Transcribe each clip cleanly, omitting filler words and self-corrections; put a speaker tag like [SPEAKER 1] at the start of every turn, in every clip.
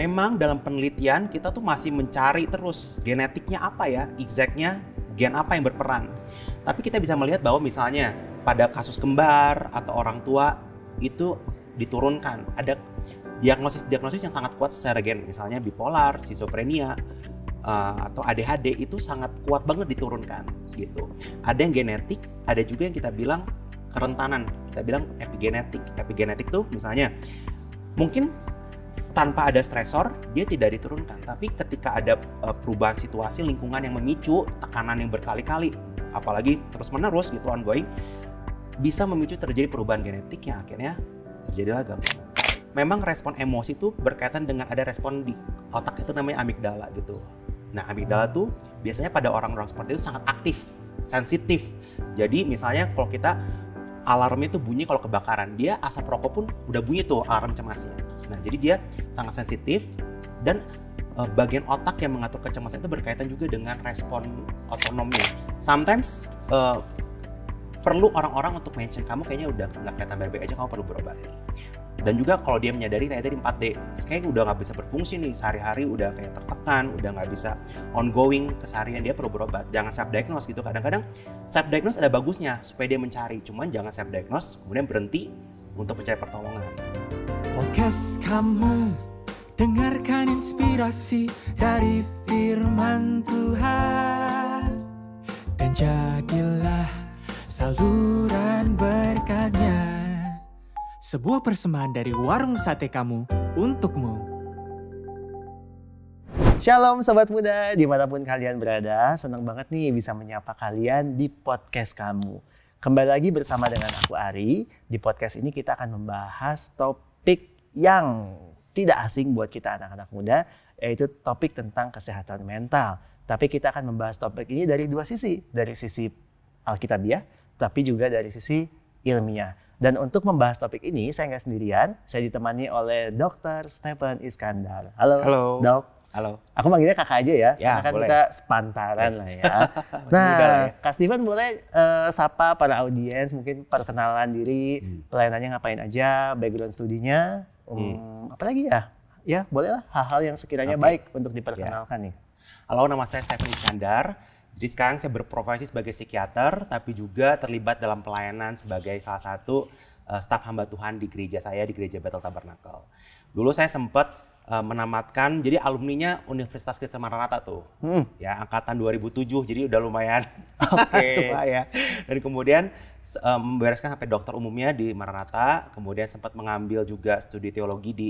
[SPEAKER 1] memang dalam penelitian kita tuh masih mencari terus genetiknya apa ya, exactnya gen apa yang berperan. Tapi kita bisa melihat bahwa misalnya pada kasus kembar atau orang tua itu diturunkan. Ada diagnosis yang sangat kuat secara gen, misalnya bipolar, skizofrenia, atau ADHD itu sangat kuat banget diturunkan gitu. Ada yang genetik, ada juga yang kita bilang kerentanan, kita bilang epigenetik. Epigenetik tuh misalnya mungkin tanpa ada stresor dia tidak diturunkan, tapi ketika ada perubahan situasi lingkungan yang memicu tekanan yang berkali-kali, apalagi terus-menerus gitu ongoing, bisa memicu terjadi perubahan genetik yang akhirnya terjadilah gangguan. Memang respon emosi itu berkaitan dengan ada respon di otak itu namanya amigdala gitu. Nah, amigdala tuh biasanya pada orang-orang seperti itu sangat aktif, sensitif. Jadi misalnya kalau kita alarmnya tuh bunyi kalau kebakaran, dia asap rokok pun udah bunyi tuh alarm cemasnya. Nah, jadi dia sangat sensitif dan bagian otak yang mengatur kecemasan itu berkaitan juga dengan respon otonomnya. Sometimes perlu orang-orang untuk mention kamu kayaknya udah nggak kelihatan baik-baik aja, kamu perlu berobat. Dan juga kalau dia menyadari tadi 4D, kayaknya udah nggak bisa berfungsi nih, sehari-hari udah kayak tertekan, udah nggak bisa ongoing keseharian, dia perlu berobat. Jangan self-diagnose gitu, kadang-kadang self-diagnose ada bagusnya supaya dia mencari, cuman jangan self-diagnose kemudian berhenti untuk mencari pertolongan.
[SPEAKER 2] Podcast kamu, dengarkan inspirasi dari firman Tuhan, dan jadilah saluran berkatnya. Sebuah persembahan dari warung sate kamu untukmu.
[SPEAKER 3] Shalom Sobat Muda, dimanapun kalian berada. Senang banget nih bisa menyapa kalian di podcast kamu. Kembali lagi bersama dengan aku Ari. Di podcast ini kita akan membahas topik yang tidak asing buat kita anak-anak muda, yaitu topik tentang kesehatan mental. Tapi kita akan membahas topik ini dari dua sisi. Dari sisi Alkitabiah, tapi juga dari sisi ilmiah. Dan untuk membahas topik ini, saya nggak sendirian. Saya ditemani oleh Dr. Stephen Iskandar. Halo, Dok.
[SPEAKER 1] Halo.
[SPEAKER 3] Aku manggilnya kakak aja ya, karena kan
[SPEAKER 1] boleh.
[SPEAKER 3] kita sepantaran lah ya. Nah, Kak Stephen boleh sapa para audiens, mungkin perkenalan diri, pelayanannya ngapain aja, background studinya, apalagi ya? Ya, bolehlah hal-hal yang sekiranya baik untuk diperkenalkan nih.
[SPEAKER 1] Halo, nama saya Stephen Iskandar. Jadi sekarang saya berprofesi sebagai psikiater, tapi juga terlibat dalam pelayanan sebagai salah satu staf hamba Tuhan di gereja saya, di gereja Bethel Tabernacle. Dulu saya sempat menamatkan, jadi alumninya Universitas Kristen Maranatha tuh, ya angkatan 2007, jadi udah lumayan tua ya. Dan kemudian membereskan sampai dokter umumnya di Maranatha, kemudian sempat mengambil juga studi teologi di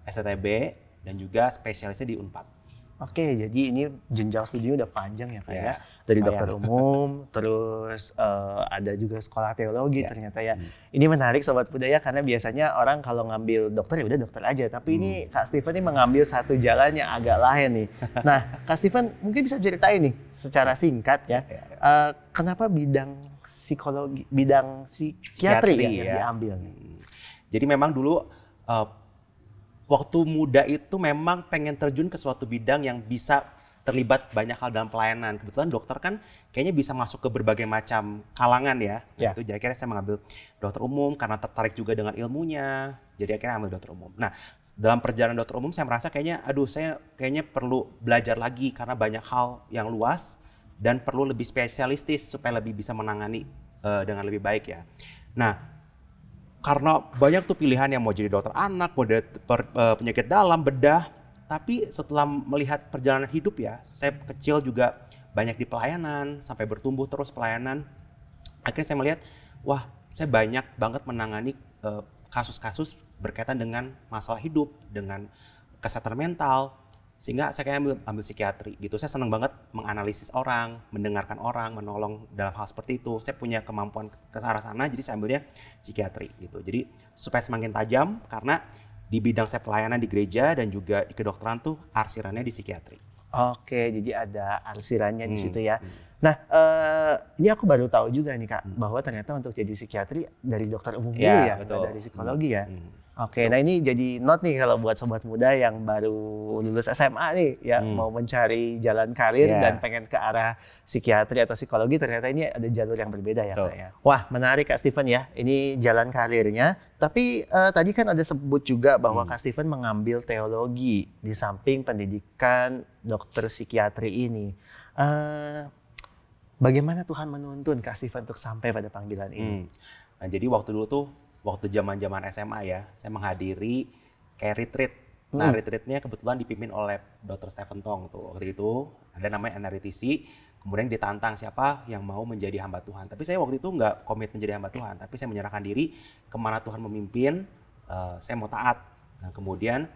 [SPEAKER 1] STTB dan juga spesialisnya di Unpad.
[SPEAKER 3] Oke, jadi ini jenjang studinya udah panjang ya Kak ya. Dari dokter umum, terus ada juga sekolah teologi ternyata ya. Ini menarik Sobat Muda ya, karena biasanya orang kalau ngambil dokter ya udah dokter aja. Tapi ini Kak Stephen ini mengambil satu jalan yang agak lain nih. Nah, Kak Stephen mungkin bisa ceritain nih secara singkat ya. Kenapa bidang psikologi, bidang psikiatri yang diambil nih?
[SPEAKER 1] Jadi memang dulu waktu muda itu memang pengen terjun ke suatu bidang yang bisa terlibat banyak hal dalam pelayanan. Kebetulan dokter kan kayaknya bisa masuk ke berbagai macam kalangan ya. Itu jadi akhirnya saya mengambil dokter umum karena tertarik juga dengan ilmunya. Jadi akhirnya ambil dokter umum. Nah, dalam perjalanan dokter umum saya merasa kayaknya saya kayaknya perlu belajar lagi karena banyak hal yang luas dan perlu lebih spesialistis supaya lebih bisa menangani dengan lebih baik ya. Nah, karena banyak tuh pilihan yang mau jadi dokter anak, mau jadi penyakit dalam, bedah. Tapi setelah melihat perjalanan hidup ya, saya kecil juga banyak di pelayanan, sampai bertumbuh terus pelayanan. Akhirnya saya melihat, wah saya banyak banget menangani kasus-kasus berkaitan dengan masalah hidup, dengan kesehatan mental. Sehingga saya kayak ambil psikiatri gitu. Saya senang banget menganalisis orang, mendengarkan orang, menolong dalam hal seperti itu. Saya punya kemampuan ke arah sana, jadi saya ambilnya psikiatri gitu. Jadi supaya semakin tajam, karena di bidang saya pelayanan di gereja dan juga di kedokteran tuh arsirannya di psikiatri.
[SPEAKER 3] Oke, jadi ada arsirannya di situ ya. Nah, ini aku baru tahu juga nih Kak, bahwa ternyata untuk jadi psikiatri dari dokter umum dulu
[SPEAKER 1] Ya,
[SPEAKER 3] ya,
[SPEAKER 1] betul.
[SPEAKER 3] nggak dari psikologi ya.
[SPEAKER 1] Hmm.
[SPEAKER 3] Oke, nah ini jadi note nih kalau buat sobat muda yang baru lulus SMA nih ya, mau mencari jalan karir
[SPEAKER 1] Yeah.
[SPEAKER 3] dan pengen ke arah psikiatri atau psikologi, ternyata ini ada jalur yang berbeda ya
[SPEAKER 1] Betul.
[SPEAKER 3] Kak ya. Wah, menarik Kak Steven ya, ini jalan karirnya. Tapi tadi kan ada sebut juga bahwa Kak Steven mengambil teologi di samping pendidikan dokter psikiatri ini. Bagaimana Tuhan menuntun Kak Steven untuk sampai pada panggilan ini?
[SPEAKER 1] Nah, jadi waktu dulu tuh, waktu zaman SMA ya, saya menghadiri kayak retreat. Nah, retreatnya kebetulan dipimpin oleh Dr. Stephen Tong tuh. Waktu itu ada namanya NRTC, kemudian ditantang siapa yang mau menjadi hamba Tuhan. Tapi saya waktu itu nggak komit menjadi hamba Tuhan, tapi saya menyerahkan diri kemana Tuhan memimpin, saya mau taat. Nah, kemudian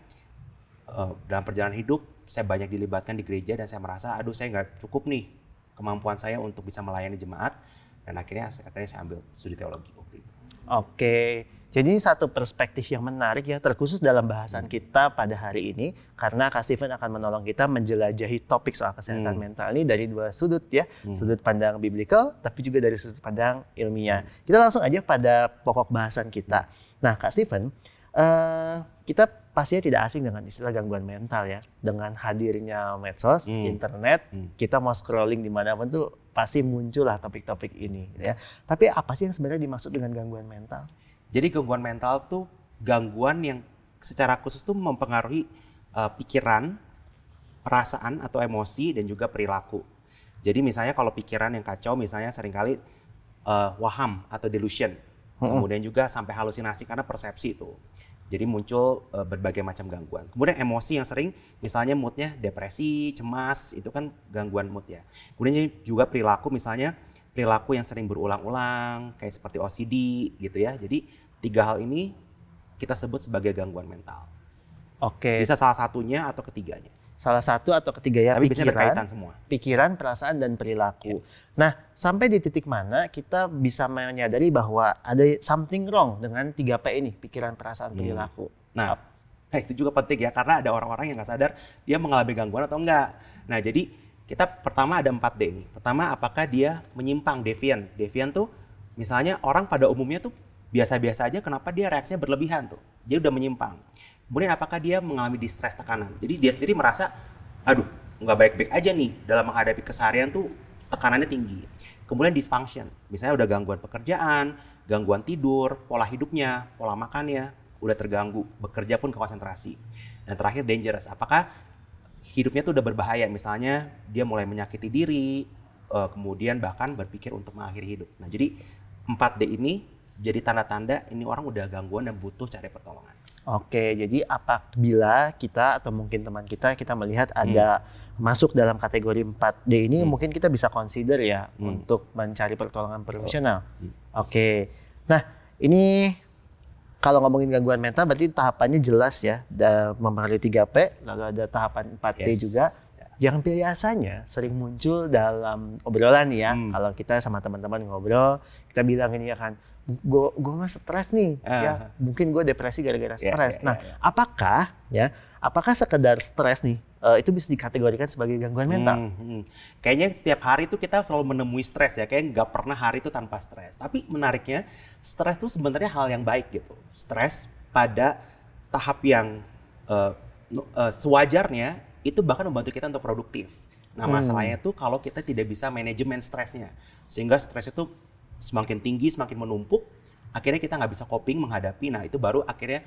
[SPEAKER 1] dalam perjalanan hidup, saya banyak dilibatkan di gereja dan saya merasa, aduh saya nggak cukup nih kemampuan saya untuk bisa melayani jemaat. Dan akhirnya saya ambil studi teologi waktu itu.
[SPEAKER 3] Oke, jadi ini satu perspektif yang menarik ya, terkhusus dalam bahasan kita pada hari ini, karena Kak Steven akan menolong kita menjelajahi topik soal kesehatan mental ini dari dua sudut ya, sudut pandang biblical, tapi juga dari sudut pandang ilmiah. Kita langsung aja pada pokok bahasan kita. Nah, Kak Steven, kita pastinya tidak asing dengan istilah gangguan mental ya, dengan hadirnya medsos, internet, kita mau scrolling dimanapun tuh pasti muncul lah topik-topik ini ya. Tapi apa sih yang sebenarnya dimaksud dengan gangguan mental?
[SPEAKER 1] Jadi gangguan mental tuh gangguan yang secara khusus tuh mempengaruhi pikiran, perasaan atau emosi dan juga perilaku. Jadi misalnya kalau pikiran yang kacau misalnya seringkali waham atau delusion. Kemudian juga sampai halusinasi karena persepsi itu. Jadi muncul berbagai macam gangguan. Kemudian emosi yang sering, misalnya moodnya depresi, cemas, itu kan gangguan mood ya. Kemudian juga perilaku, misalnya perilaku yang sering berulang-ulang, kayak seperti OCD gitu ya. Jadi 3 hal ini kita sebut sebagai gangguan mental.
[SPEAKER 3] Oke.
[SPEAKER 1] Bisa salah satunya atau ketiganya.
[SPEAKER 3] Salah satu atau ketiga ya,
[SPEAKER 1] Tapi bisa berkaitan semua.
[SPEAKER 3] Pikiran, perasaan, dan perilaku. Nah, sampai di titik mana kita bisa menyadari bahwa ada something wrong dengan 3P ini, pikiran, perasaan, perilaku.
[SPEAKER 1] Nah, itu juga penting ya, karena ada orang-orang yang nggak sadar dia mengalami gangguan atau enggak. Nah, jadi kita pertama ada 4D ini. Pertama, apakah dia menyimpang, deviant. Deviant tuh misalnya orang pada umumnya tuh biasa-biasa aja, kenapa dia reaksinya berlebihan tuh. Dia udah menyimpang. Kemudian apakah dia mengalami distress, tekanan. Jadi dia sendiri merasa, aduh nggak baik-baik aja nih dalam menghadapi keseharian tuh tekanannya tinggi. Kemudian dysfunction, misalnya udah gangguan pekerjaan, gangguan tidur, pola hidupnya, pola makannya, udah terganggu, bekerja pun konsentrasi. Dan terakhir dangerous, apakah hidupnya tuh udah berbahaya, misalnya dia mulai menyakiti diri, kemudian bahkan berpikir untuk mengakhiri hidup. Nah jadi 4D ini jadi tanda-tanda ini orang udah gangguan dan butuh cari pertolongan.
[SPEAKER 3] Oke, jadi apabila kita atau mungkin teman kita melihat ada masuk dalam kategori 4D ini, mungkin kita bisa consider ya untuk mencari pertolongan profesional. Oke, nah ini kalau ngomongin gangguan mental berarti tahapannya jelas ya, mempengaruhi 3P, lalu ada tahapan 4D juga. Yang biasanya sering muncul dalam obrolan nih ya, kalau kita sama teman-teman ngobrol, kita bilang ini ya kan, gue mah stres nih, ya mungkin gue depresi gara-gara stres. Apakah sekedar stres nih itu bisa dikategorikan sebagai gangguan mental?
[SPEAKER 1] Kayaknya setiap hari itu kita selalu menemui stres ya, kayak nggak pernah hari itu tanpa stres. Tapi menariknya stres itu sebenarnya hal yang baik gitu. Stres pada tahap yang sewajarnya itu bahkan membantu kita untuk produktif. Nah masalahnya tuh kalau kita tidak bisa manajemen stresnya, sehingga stres itu semakin tinggi, semakin menumpuk, akhirnya kita nggak bisa coping menghadapi. Nah itu baru akhirnya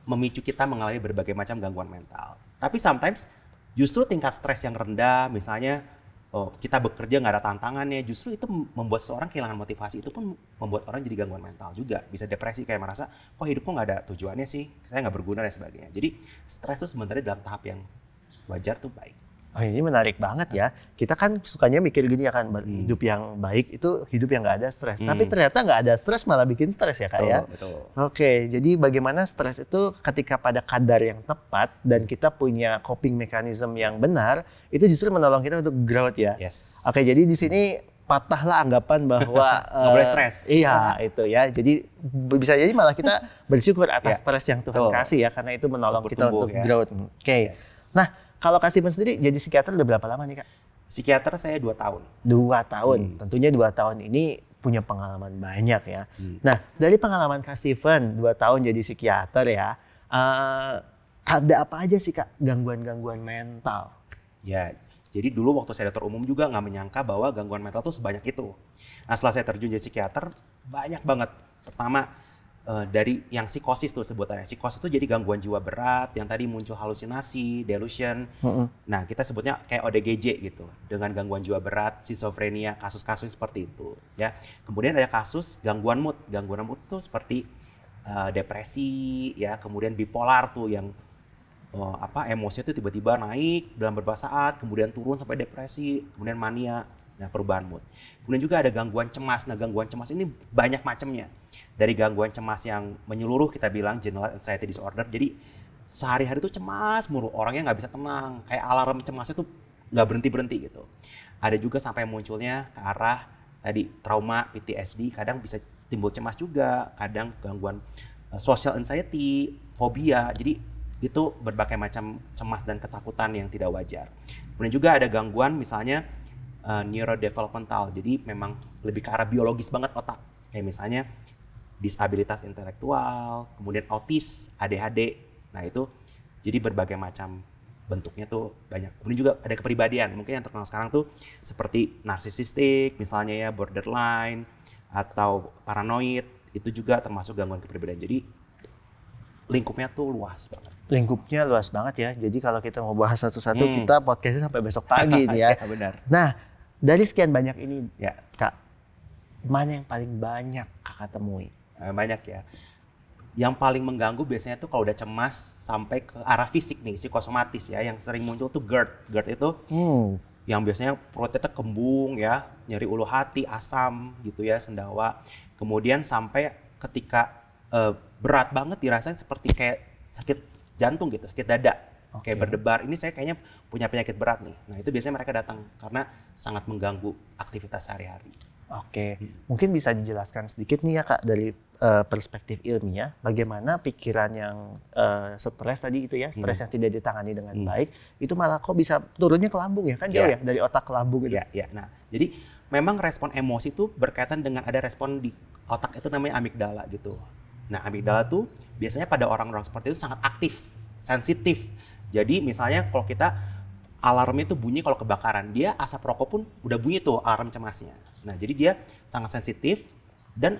[SPEAKER 1] memicu kita mengalami berbagai macam gangguan mental. Tapi sometimes justru tingkat stres yang rendah, misalnya kita bekerja nggak ada tantangannya, justru itu membuat seseorang kehilangan motivasi. Itu pun membuat orang jadi gangguan mental juga. Bisa depresi, kayak merasa, kok hidupku nggak ada tujuannya sih, saya nggak berguna dan sebagainya. Jadi stres itu sebenarnya dalam tahap yang wajar tuh baik.
[SPEAKER 3] Oh ini menarik banget ya. Kita kan sukanya mikir gini ya kan, hidup yang baik itu hidup yang nggak ada stres. Tapi ternyata nggak ada stres malah bikin stres ya Kak ya.
[SPEAKER 1] Betul.
[SPEAKER 3] Oke, jadi bagaimana stres itu ketika pada kadar yang tepat dan kita punya coping mechanism yang benar, itu justru menolong kita untuk growth ya.
[SPEAKER 1] Yes.
[SPEAKER 3] Oke, jadi di sini patahlah anggapan bahwa
[SPEAKER 1] nggak boleh stres.
[SPEAKER 3] Iya, itu ya. Jadi bisa jadi malah kita bersyukur atas stres yang Tuhan kasih ya, karena itu menolong kita untuk growth. Oke. Nah, kalau Kak Steven sendiri jadi psikiater udah berapa lama nih Kak?
[SPEAKER 1] Psikiater saya 2 tahun.
[SPEAKER 3] 2 tahun. Tentunya 2 tahun ini punya pengalaman banyak ya. Nah, dari pengalaman Kak Steven 2 tahun jadi psikiater ya, ada apa aja sih Kak gangguan-gangguan mental?
[SPEAKER 1] Ya, jadi dulu waktu saya dokter umum juga nggak menyangka bahwa gangguan mental tuh sebanyak itu. Nah, setelah saya terjun jadi psikiater, banyak banget. Pertama, dari yang psikosis tuh sebutannya. Psikosis itu jadi gangguan jiwa berat, yang tadi muncul halusinasi, delusion. Nah, kita sebutnya kayak ODGJ gitu, dengan gangguan jiwa berat, schizophrenia, kasus-kasus seperti itu. Ya, kemudian ada kasus gangguan mood. Gangguan mood tuh seperti depresi, ya, kemudian bipolar tuh yang emosi itu tiba-tiba naik dalam beberapa saat, kemudian turun sampai depresi, kemudian mania. Nah, perubahan mood. Kemudian juga ada gangguan cemas. Nah, gangguan cemas ini banyak macamnya. Dari gangguan cemas yang menyeluruh, kita bilang general anxiety disorder. Jadi sehari-hari tuh cemas mulu, orangnya nggak bisa tenang. Kayak alarm cemasnya tuh nggak berhenti-berhenti gitu. Ada juga sampai munculnya ke arah tadi trauma, PTSD, kadang bisa timbul cemas juga, kadang gangguan social anxiety, fobia. Jadi itu berbagai macam cemas dan ketakutan yang tidak wajar. Kemudian juga ada gangguan misalnya neurodevelopmental, jadi memang lebih ke arah biologis banget otak, kayak misalnya disabilitas intelektual, kemudian autis, ADHD. Nah itu jadi berbagai macam bentuknya tuh banyak. Kemudian juga ada kepribadian, mungkin yang terkenal sekarang tuh seperti narsisistik misalnya ya, borderline atau paranoid, itu juga termasuk gangguan kepribadian. Jadi lingkupnya tuh luas banget.
[SPEAKER 3] Lingkupnya luas banget ya. Jadi kalau kita mau bahas satu-satu, kita podcastnya sampai besok pagi nih ya.
[SPEAKER 1] Ya, benar.
[SPEAKER 3] Nah, dari sekian banyak ini,
[SPEAKER 1] Ya.
[SPEAKER 3] Kak, mana yang paling banyak Kakak temui?
[SPEAKER 1] Banyak ya. Yang paling mengganggu biasanya tuh kalau udah cemas sampai ke arah fisik nih, psikosomatis ya. Yang sering muncul tuh GERD. GERD itu yang biasanya perutnya kembung ya, nyeri ulu hati, asam gitu ya, sendawa. Kemudian sampai ketika berat banget dirasain seperti kayak sakit jantung gitu, sakit dada. Kayak berdebar, ini saya kayaknya punya penyakit berat nih. Nah itu biasanya mereka datang karena sangat mengganggu aktivitas sehari-hari.
[SPEAKER 3] Mungkin bisa dijelaskan sedikit nih ya Kak dari perspektif ilmiah, bagaimana pikiran yang stres tadi itu ya, stres yang tidak ditangani dengan baik, itu malah kok bisa turunnya ke lambung ya, kan jauh ya dari otak ke lambung itu.
[SPEAKER 1] Ya. Nah jadi memang respon emosi itu berkaitan dengan ada respon di otak itu namanya amigdala gitu. Nah amigdala tuh biasanya pada orang-orang seperti itu sangat aktif, sensitif. Jadi misalnya kalau kita alarmnya itu bunyi kalau kebakaran, dia asap rokok pun udah bunyi tuh alarm cemasnya. Nah jadi dia sangat sensitif dan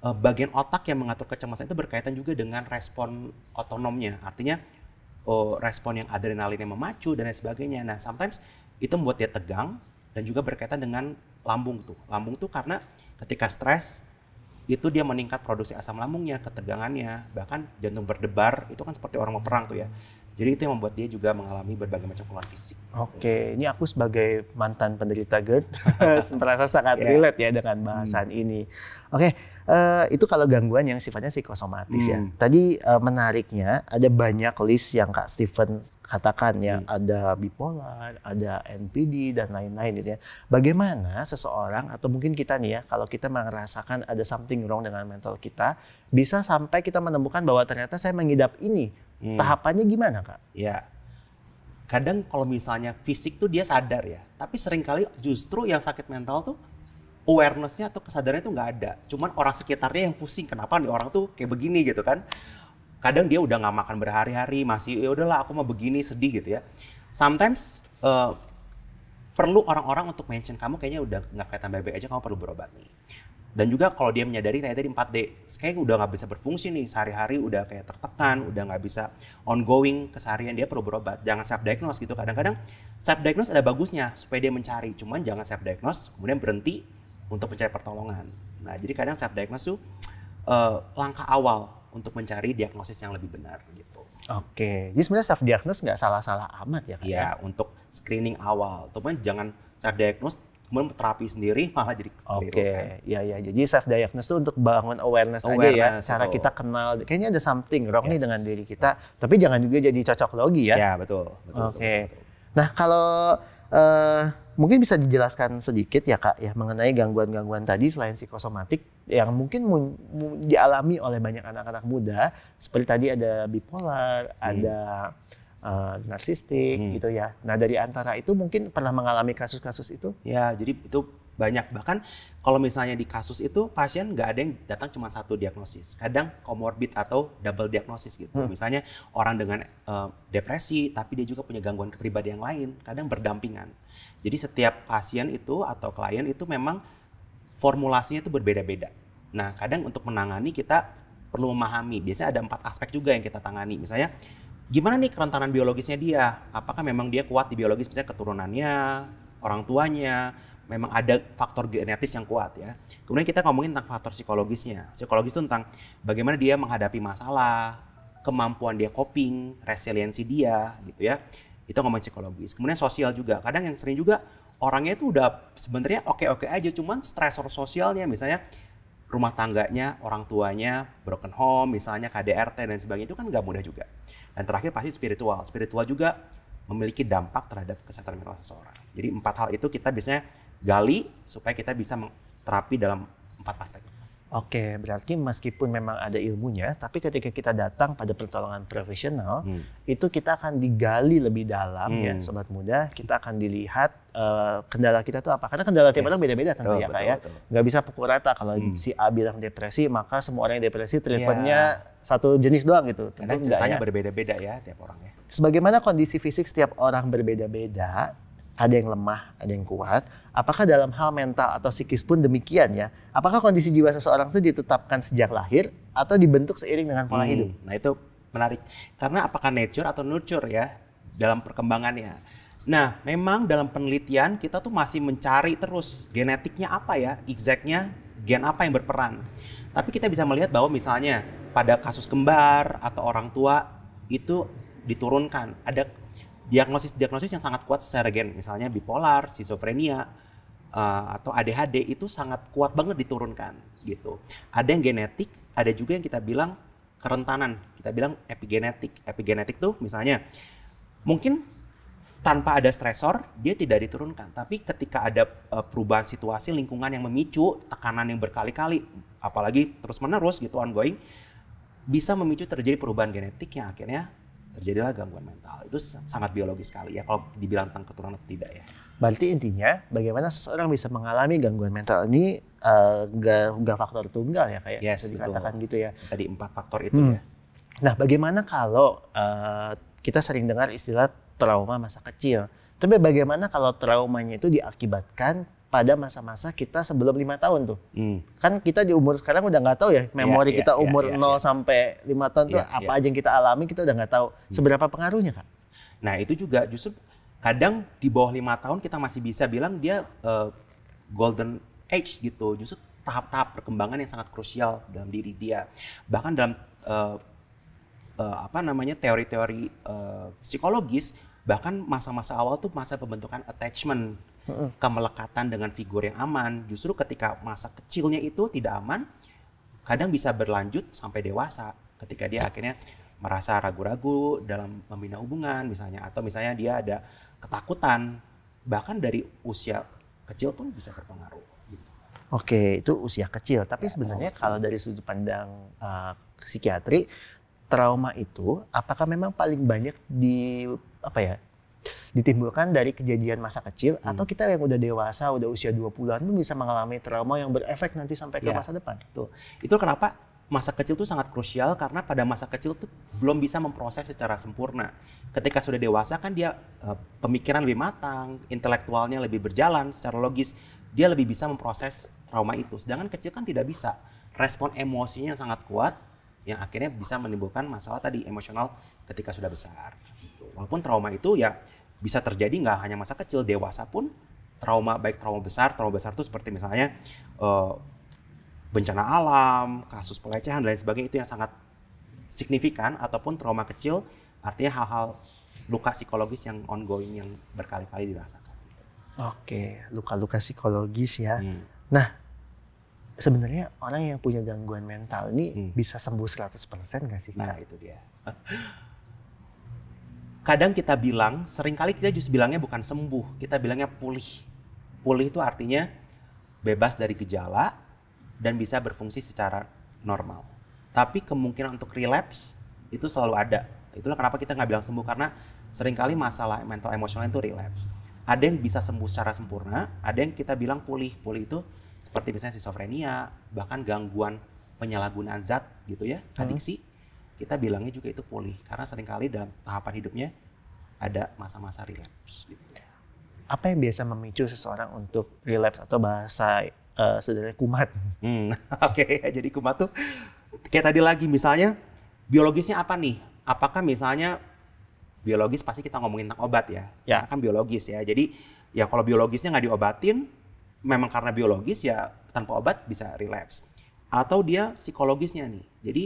[SPEAKER 1] bagian otak yang mengatur kecemasan itu berkaitan juga dengan respon otonomnya. Artinya respon yang adrenalinnya memacu dan lain sebagainya. Nah sometimes itu membuat dia tegang dan juga berkaitan dengan lambung tuh. Lambung tuh karena ketika stres itu dia meningkat produksi asam lambungnya, ketegangannya, bahkan jantung berdebar, itu kan seperti orang mau perang tuh ya. Jadi itu yang membuat dia juga mengalami berbagai macam keluhan fisik.
[SPEAKER 3] Ini aku sebagai mantan penderita GERD merasa sangat relate ya dengan bahasan ini. Itu kalau gangguan yang sifatnya psikosomatis ya. Tadi menariknya ada banyak list yang Kak Steven katakan ya, ada bipolar, ada NPD dan lain-lain gitu ya. Bagaimana seseorang atau mungkin kita nih ya, kalau kita merasakan ada something wrong dengan mental kita, bisa sampai kita menemukan bahwa ternyata saya mengidap ini. Tahapannya gimana Kak?
[SPEAKER 1] Ya, kadang kalau misalnya fisik tuh dia sadar ya, tapi seringkali justru yang sakit mental tuh awareness-nya atau kesadarannya tuh nggak ada. Cuman orang sekitarnya yang pusing, kenapa nih orang tuh kayak begini gitu kan. Kadang dia udah nggak makan berhari-hari, masih ya udahlah aku mau begini, sedih gitu ya. Sometimes perlu orang-orang untuk mention kamu kayaknya udah nggak kelihatan baik-baik aja, kamu perlu berobat nih. Dan juga kalau dia menyadari kayak tadi 4D, kayaknya udah nggak bisa berfungsi nih, sehari-hari udah kayak tertekan, udah nggak bisa ongoing keseharian, dia perlu berobat. Jangan self-diagnose gitu, kadang-kadang self-diagnose ada bagusnya supaya dia mencari, cuman jangan self-diagnose kemudian berhenti untuk mencari pertolongan. Nah jadi kadang self-diagnose tuh langkah awal untuk mencari diagnosis yang lebih benar gitu.
[SPEAKER 3] Jadi sebenarnya self-diagnose nggak salah-salah amat ya Kak?
[SPEAKER 1] Iya, untuk screening awal, cuman jangan self-diagnose kemudian terapi sendiri malah jadi keliru kan.
[SPEAKER 3] Jadi self diagnose itu untuk bangun awareness aja ya, cara kita kenal kayaknya ada something wrong nih dengan diri kita, tapi jangan juga jadi cocok logi ya.
[SPEAKER 1] Ya betul.
[SPEAKER 3] Nah kalau mungkin bisa dijelaskan sedikit ya Kak ya mengenai gangguan-gangguan tadi selain psikosomatik yang mungkin dialami oleh banyak anak-anak muda, seperti tadi ada bipolar, ada narsistik gitu ya. Nah dari antara itu mungkin pernah mengalami kasus-kasus itu?
[SPEAKER 1] Ya, jadi itu banyak. Bahkan kalau misalnya di kasus itu pasien nggak ada yang datang cuma satu diagnosis. Kadang comorbid atau double diagnosis gitu. Misalnya orang dengan depresi tapi dia juga punya gangguan kepribadian yang lain. Kadang berdampingan. Jadi setiap pasien itu atau klien itu memang formulasinya itu berbeda-beda. Nah, kadang untuk menangani kita perlu memahami. Biasanya ada 4 aspek juga yang kita tangani. Misalnya, gimana nih kerentanan biologisnya dia? Apakah memang dia kuat di biologis, misalnya keturunannya, orang tuanya, memang ada faktor genetis yang kuat ya. Kemudian kita ngomongin tentang faktor psikologisnya. Psikologis itu tentang bagaimana dia menghadapi masalah, kemampuan dia coping, resiliensi dia gitu ya. Itu ngomongin psikologis. Kemudian sosial juga. Kadang yang sering juga orangnya itu udah sebenarnya oke-oke aja, cuman stresor sosialnya misalnya rumah tangganya, orang tuanya, broken home, misalnya KDRT dan sebagainya itu kan nggak mudah juga. Dan terakhir pasti spiritual. Spiritual juga memiliki dampak terhadap kesehatan mental seseorang. Jadi 4 hal itu kita biasanya gali supaya kita bisa terapi dalam 4 aspek.
[SPEAKER 3] Oke, berarti meskipun memang ada ilmunya, tapi ketika kita datang pada pertolongan profesional, itu kita akan digali lebih dalam ya, Sobat Muda. Kita akan dilihat kendala kita tuh apa. Karena kendala tiap orang beda-beda tentu ya Kak ya. Nggak bisa pukul rata. Kalau si A bilang depresi, maka semua orang yang depresi treatmentnya satu jenis doang gitu.
[SPEAKER 1] Karena ceritanya berbeda-beda ya tiap orang ya.
[SPEAKER 3] Sebagaimana kondisi fisik setiap orang berbeda-beda, ada yang lemah, ada yang kuat. Apakah dalam hal mental atau psikis pun demikian ya? Apakah kondisi jiwa seseorang itu ditetapkan sejak lahir atau dibentuk seiring dengan pola hidup?
[SPEAKER 1] Nah itu menarik. Karena apakah nature atau nurture ya dalam perkembangannya. Nah memang dalam penelitian kita tuh masih mencari terus genetiknya apa ya, exactnya gen apa yang berperan. Tapi kita bisa melihat bahwa misalnya pada kasus kembar atau orang tua itu diturunkan. Ada diagnosis yang sangat kuat secara gen, misalnya bipolar, skizofrenia, atau ADHD itu sangat kuat banget diturunkan gitu. Ada yang genetik, ada juga yang kita bilang kerentanan, kita bilang epigenetik. Epigenetik tuh misalnya mungkin tanpa ada stresor dia tidak diturunkan, tapi ketika ada perubahan situasi lingkungan yang memicu tekanan yang berkali-kali, apalagi terus-menerus gitu ongoing, bisa memicu terjadi perubahan genetik yang akhirnya terjadilah gangguan mental. Itu sangat biologis sekali ya kalau dibilang tentang keturunan atau tidak ya.
[SPEAKER 3] Berarti intinya bagaimana seseorang bisa mengalami gangguan mental ini nggak faktor tunggal ya kayak bisa dikatakan gitu ya.
[SPEAKER 1] Tadi 4 faktor itu ya.
[SPEAKER 3] Nah bagaimana kalau kita sering dengar istilah trauma masa kecil. Tapi bagaimana kalau traumanya itu diakibatkan pada masa-masa kita sebelum 5 tahun tuh. Kan kita di umur sekarang udah nggak tahu ya, memori kita umur 0 sampai 5 tahun tuh apa aja yang kita alami kita udah nggak tahu. Seberapa pengaruhnya Kak?
[SPEAKER 1] Nah itu juga justru kadang di bawah 5 tahun kita masih bisa bilang dia golden age gitu. Justru tahap-tahap perkembangan yang sangat krusial dalam diri dia. Bahkan dalam teori-teori psikologis, bahkan masa-masa awal tuh masa pembentukan attachment, kemelekatan dengan figur yang aman. Justru ketika masa kecilnya itu tidak aman, kadang bisa berlanjut sampai dewasa. Ketika dia akhirnya merasa ragu-ragu dalam membina hubungan misalnya, atau misalnya dia ada ketakutan, bahkan dari usia kecil pun bisa berpengaruh. Gitu.
[SPEAKER 3] Oke, itu usia kecil. Tapi sebenarnya kalau dari sudut pandang psikiatri, trauma itu apakah memang paling banyak ditimbulkan dari kejadian masa kecil atau kita yang udah dewasa, udah usia 20-an tuh bisa mengalami trauma yang berefek nanti sampai ke masa depan?
[SPEAKER 1] Itu kenapa masa kecil tuh sangat krusial, karena pada masa kecil tuh belum bisa memproses secara sempurna. Ketika sudah dewasa kan dia pemikiran lebih matang, intelektualnya lebih berjalan secara logis, dia lebih bisa memproses trauma itu. Sedangkan kecil kan tidak bisa. Respon emosinya sangat kuat yang akhirnya bisa menimbulkan masalah tadi emosional ketika sudah besar. Walaupun trauma itu ya bisa terjadi nggak hanya masa kecil, dewasa pun trauma, baik trauma besar itu seperti misalnya bencana alam, kasus pelecehan dan lain sebagainya, itu yang sangat signifikan, ataupun trauma kecil artinya hal-hal luka psikologis yang ongoing yang berkali-kali dirasakan.
[SPEAKER 3] Oke, luka-luka psikologis ya. Nah, sebenarnya orang yang punya gangguan mental ini bisa sembuh 100% nggak sih?
[SPEAKER 1] Nah, itu dia. Kadang kita bilang, seringkali kita justru bilangnya bukan sembuh, kita bilangnya pulih. Pulih itu artinya bebas dari gejala dan bisa berfungsi secara normal. Tapi kemungkinan untuk relapse itu selalu ada. Itulah kenapa kita nggak bilang sembuh, karena seringkali masalah mental emosional itu relapse. Ada yang bisa sembuh secara sempurna, ada yang kita bilang pulih. Pulih itu seperti misalnya schizophrenia, bahkan gangguan penyalahgunaan zat gitu ya, adiksi. Kita bilangnya juga itu pulih, karena seringkali dalam tahapan hidupnya ada masa-masa relapse. Gitu.
[SPEAKER 3] Apa yang biasa memicu seseorang untuk relapse atau bahasa sederhana kumat?
[SPEAKER 1] Oke, jadi kumat tuh kayak tadi lagi, misalnya biologisnya apa nih? Apakah misalnya biologis pasti kita ngomongin tentang obat ya?
[SPEAKER 3] Ya.
[SPEAKER 1] Kan biologis ya. Jadi ya kalau biologisnya nggak diobatin, memang karena biologis ya tanpa obat bisa relapse. Atau dia psikologisnya nih. Jadi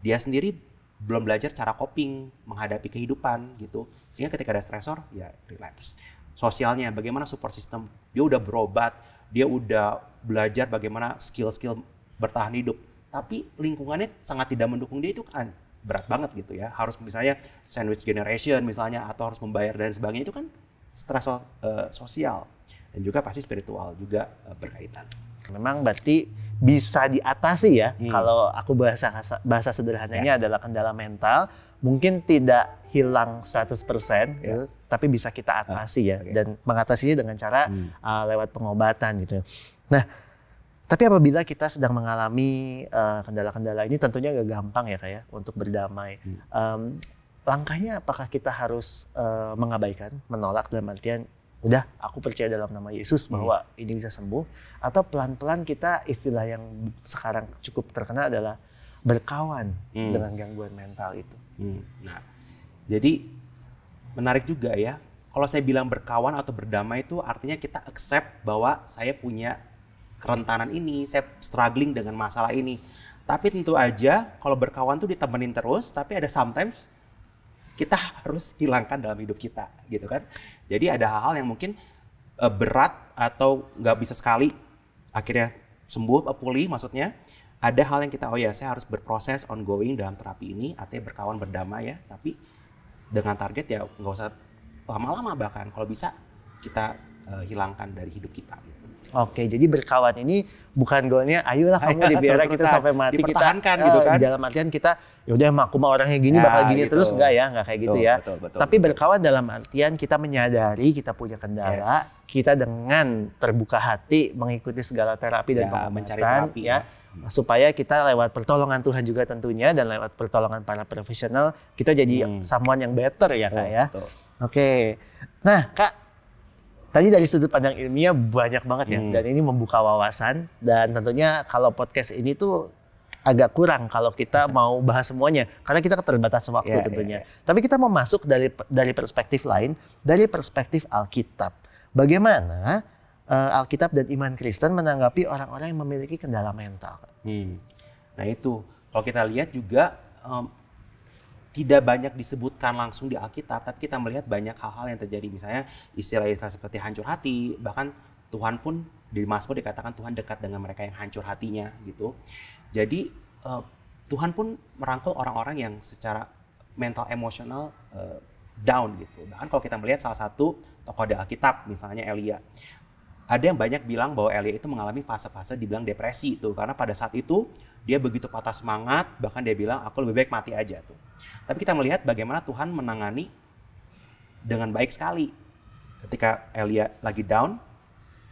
[SPEAKER 1] dia sendiri belum belajar cara coping menghadapi kehidupan gitu. Sehingga ketika ada stresor ya relapse. Sosialnya, bagaimana support system, dia udah berobat, dia udah belajar bagaimana skill-skill bertahan hidup, tapi lingkungannya sangat tidak mendukung dia, itu kan berat banget gitu ya. Harus misalnya sandwich generation misalnya, atau harus membayar dan sebagainya, itu kan stres sosial dan juga pasti spiritual juga berkaitan.
[SPEAKER 3] Memang berarti bisa diatasi ya. Kalau aku bahasa sederhananya adalah kendala mental, mungkin tidak hilang 100% gitu, tapi bisa kita atasi ya. Dan mengatasinya dengan cara lewat pengobatan gitu. Nah, tapi apabila kita sedang mengalami kendala-kendala ini, tentunya gak gampang ya Kak ya untuk berdamai. Langkahnya apakah kita harus mengabaikan, menolak dalam artian udah aku percaya dalam nama Yesus bahwa ini bisa sembuh, atau pelan-pelan kita, istilah yang sekarang cukup terkenal adalah berkawan dengan gangguan mental itu.
[SPEAKER 1] Nah, jadi menarik juga ya. Kalau saya bilang berkawan atau berdamai itu artinya kita accept bahwa saya punya kerentanan ini, saya struggling dengan masalah ini. Tapi tentu aja kalau berkawan tuh ditemenin terus, tapi ada sometimes kita harus hilangkan dalam hidup kita, gitu kan. Jadi ada hal-hal yang mungkin berat atau nggak bisa sekali akhirnya sembuh, pulih maksudnya. Ada hal yang kita, saya harus berproses ongoing dalam terapi ini, artinya berkawan berdamai ya, tapi dengan target ya nggak usah lama-lama, bahkan kalau bisa kita hilangkan dari hidup kita. Gitu.
[SPEAKER 3] Oke, jadi berkawan ini bukan goalnya, ayolah kamu dibiarkan kita sampai mati,
[SPEAKER 1] dipertahankan
[SPEAKER 3] kita
[SPEAKER 1] gitu kan.
[SPEAKER 3] dalam artian kita, yaudah aku mah orangnya gini bakal gini gitu. Terus enggak kayak gitu ya. Tapi berkawan dalam artian kita menyadari kita punya kendala, kita dengan terbuka hati mengikuti segala terapi dan pengobatan ya, supaya kita lewat pertolongan Tuhan juga tentunya, dan lewat pertolongan para profesional kita jadi someone yang better ya Kak ya. Oke. Nah Kak, tadi dari sudut pandang ilmiah banyak banget ya, dan ini membuka wawasan, dan tentunya kalau podcast ini tuh agak kurang kalau kita mau bahas semuanya, karena kita keterbatasan waktu tentunya. Tapi kita mau masuk dari perspektif lain, dari perspektif Alkitab. Bagaimana Alkitab dan iman Kristen menanggapi orang-orang yang memiliki kendala mental?
[SPEAKER 1] Nah itu, kalau kita lihat juga tidak banyak disebutkan langsung di Alkitab, tapi kita melihat banyak hal-hal yang terjadi. Misalnya istilah-istilah seperti hancur hati, bahkan Tuhan pun di Mazmur dikatakan Tuhan dekat dengan mereka yang hancur hatinya gitu. Jadi Tuhan pun merangkul orang-orang yang secara mental emosional down gitu. Bahkan kalau kita melihat salah satu tokoh di Alkitab, misalnya Elia. Ada yang banyak bilang bahwa Elia itu mengalami fase-fase dibilang depresi itu, karena pada saat itu dia begitu patah semangat, bahkan dia bilang aku lebih baik mati aja tuh. Tapi kita melihat bagaimana Tuhan menangani dengan baik sekali. Ketika Elia lagi down,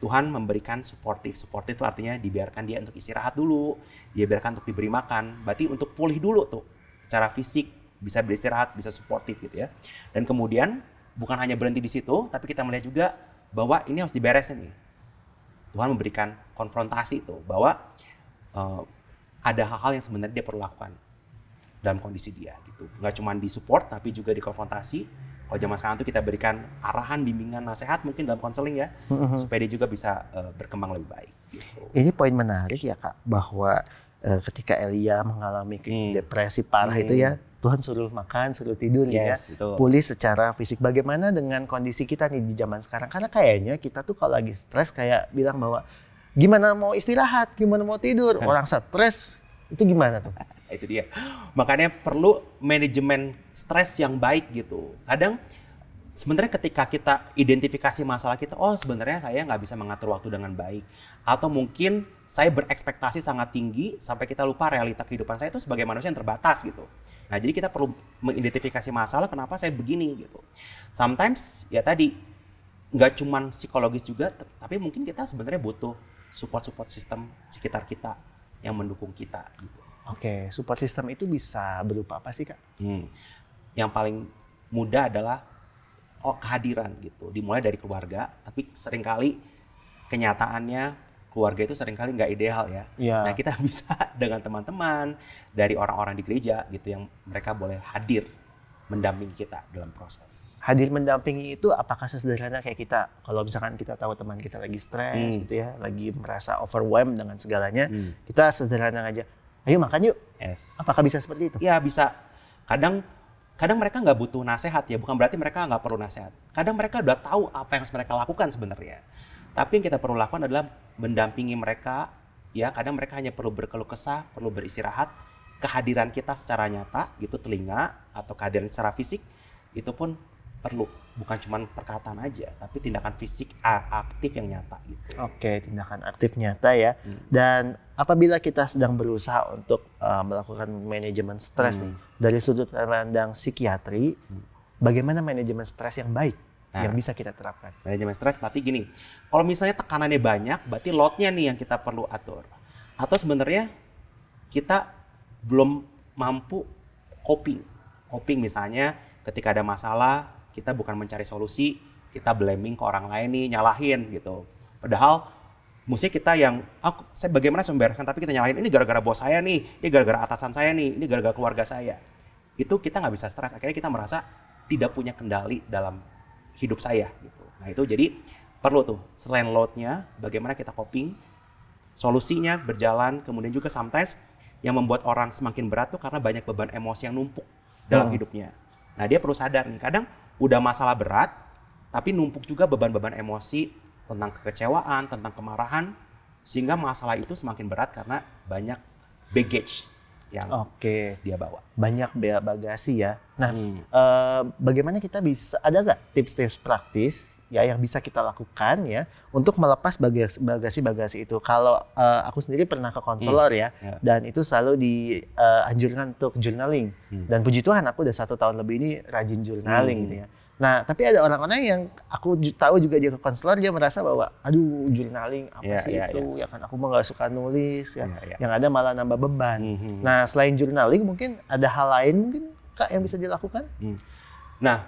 [SPEAKER 1] Tuhan memberikan supportive. Supportive itu artinya dibiarkan dia untuk istirahat dulu, dia biarkan untuk diberi makan, berarti untuk pulih dulu tuh secara fisik, bisa beristirahat, bisa supportive gitu ya. Dan kemudian bukan hanya berhenti di situ, tapi kita melihat juga bahwa ini harus diberesin nih. Tuhan memberikan konfrontasi itu bahwa ada hal-hal yang sebenarnya dia perlu lakukan dalam kondisi dia gitu. Nggak cuma disupport tapi juga dikonfrontasi. Kalau zaman sekarang itu kita berikan arahan, bimbingan, nasihat mungkin dalam konseling ya, supaya dia juga bisa berkembang lebih baik. Gitu.
[SPEAKER 3] Ini poin menarik ya Kak, bahwa ketika Elia mengalami depresi parah itu ya, Tuhan suruh makan, suruh tidur ya, pulih secara fisik. Bagaimana dengan kondisi kita nih di zaman sekarang? Karena kayaknya kita tuh kalau lagi stres kayak bilang bahwa gimana mau istirahat, gimana mau tidur, orang stres itu gimana tuh?
[SPEAKER 1] Itu dia. Makanya perlu manajemen stres yang baik gitu. Kadang sebenarnya ketika kita identifikasi masalah kita, oh sebenarnya saya nggak bisa mengatur waktu dengan baik. Atau mungkin saya berekspektasi sangat tinggi sampai kita lupa realita kehidupan saya itu sebagai manusia yang terbatas gitu. Nah jadi kita perlu mengidentifikasi masalah kenapa saya begini gitu. Sometimes ya tadi nggak cuman psikologis juga, tapi mungkin kita sebenarnya butuh support sistem sekitar kita yang mendukung kita gitu.
[SPEAKER 3] Oke, support system itu bisa berupa apa sih Kak?
[SPEAKER 1] Yang paling mudah adalah kehadiran gitu, dimulai dari keluarga, tapi seringkali kenyataannya keluarga itu seringkali nggak ideal ya. Nah kita bisa dengan teman-teman dari orang-orang di gereja gitu yang mereka boleh hadir mendampingi kita dalam proses.
[SPEAKER 3] Hadir mendampingi itu apakah sesederhana kayak kita, kalau misalkan kita tahu teman kita lagi stres gitu ya, lagi merasa overwhelmed dengan segalanya, kita sederhana aja, ayo makan yuk. Apakah bisa seperti itu?
[SPEAKER 1] Ya bisa. Kadang mereka nggak butuh nasihat ya, bukan berarti mereka nggak perlu nasihat. Kadang mereka udah tahu apa yang harus mereka lakukan sebenarnya. Tapi yang kita perlu lakukan adalah mendampingi mereka, ya kadang mereka hanya perlu berkeluh kesah, perlu beristirahat. Kehadiran kita secara nyata, gitu telinga, atau kehadiran secara fisik, itu pun perlu. Bukan cuma perkataan aja, tapi tindakan fisik aktif yang nyata gitu.
[SPEAKER 3] Oke, tindakan aktif nyata ya. Dan apabila kita sedang berusaha untuk melakukan manajemen stres nih, dari sudut pandang psikiatri, bagaimana manajemen stres yang baik yang bisa kita terapkan?
[SPEAKER 1] Manajemen stres berarti gini, kalau misalnya tekanannya banyak, berarti load-nya nih yang kita perlu atur. Atau sebenarnya kita belum mampu coping. Coping misalnya ketika ada masalah, kita bukan mencari solusi, kita blaming ke orang lain nih, nyalahin gitu. Padahal mesti kita yang, saya bagaimana saya membereskan, tapi kita nyalahin, ini gara-gara bos saya nih, ini gara-gara atasan saya nih, ini gara-gara keluarga saya. Itu kita nggak bisa stres, akhirnya kita merasa tidak punya kendali dalam hidup saya gitu. Nah itu jadi perlu tuh, selain load-nya, bagaimana kita coping, solusinya berjalan, kemudian juga sometimes yang membuat orang semakin berat tuh karena banyak beban emosi yang numpuk dalam hidupnya. Nah dia perlu sadar nih, kadang udah masalah berat, tapi numpuk juga beban-beban emosi tentang kekecewaan, tentang kemarahan, sehingga masalah itu semakin berat karena banyak baggage yang dia bawa.
[SPEAKER 3] Banyak bagasi ya. Nah, bagaimana kita bisa, ada nggak tips-tips praktis ya yang bisa kita lakukan ya untuk melepas bagasi-bagasi itu? Kalau aku sendiri pernah ke konselor ya, dan itu selalu dianjurkan untuk journaling. Dan puji Tuhan aku udah 1 tahun lebih ini rajin journaling gitu ya. Nah, tapi ada orang-orang yang aku tahu juga dia ke konselor, dia merasa bahwa aduh journaling apa sih itu? Ya kan aku mah nggak suka nulis ya. Yang ada malah nambah beban. Nah, selain journaling mungkin ada hal lain mungkin Kak yang bisa dilakukan?
[SPEAKER 1] Nah,